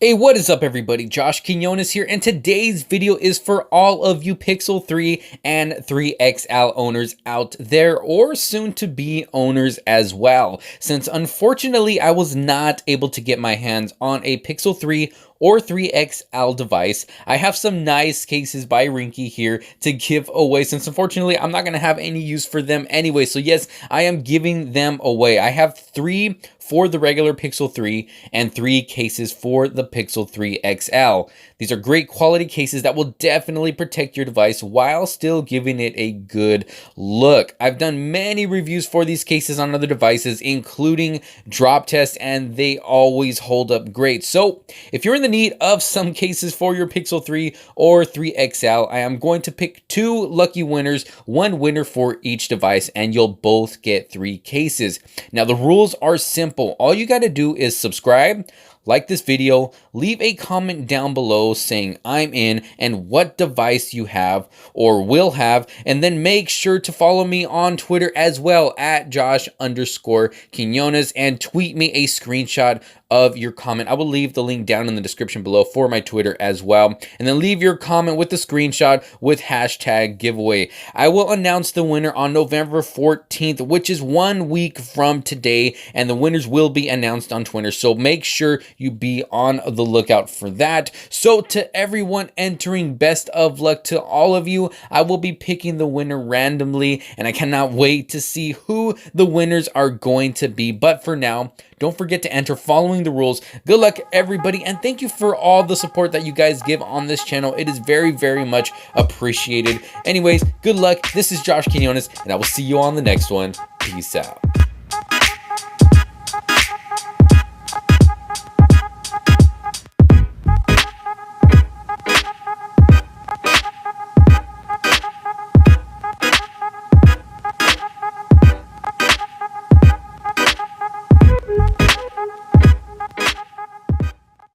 Hey, what is up everybody? Josh Quinones here, and today's video is for all of you Pixel 3 and 3XL owners out there, or soon to be owners as well. Since unfortunately I was not able to get my hands on a Pixel 3 or 3XL device, I have some nice cases by Rinky here to give away, since unfortunately I'm not going to have any use for them anyway. So yes, I am giving them away. I have 3 for the regular Pixel 3 and 3 cases for the Pixel 3 XL. These are great quality cases that will definitely protect your device while still giving it a good look. I've done many reviews for these cases on other devices, including drop tests, and they always hold up great. So if you're in the need of some cases for your Pixel 3 or 3 XL, I am going to pick 2 lucky winners, 1 winner for each device, and you'll both get 3 cases. Now the rules are simple. All you got to do is subscribe, like this video, leave a comment down below saying I'm in and what device you have or will have, and then make sure to follow me on Twitter as well at Josh_Quinones, and tweet me a screenshot of your comment. I will leave the link down in the description below for my Twitter as well, and then leave your comment with the screenshot with hashtag giveaway. I will announce the winner on November 14th, which is 1 week from today, and the winners will be announced on Twitter, so make sure you be on the lookout for that. So to everyone entering, best of luck to all of you. I will be picking the winner randomly, and I cannot wait to see who the winners are going to be. But for now, don't forget to enter following the rules. Good luck everybody, and thank you for all the support that you guys give on this channel. It is very, very much appreciated. Anyways, good luck. This is Josh Quinones, and I will see you on the next one. Peace out.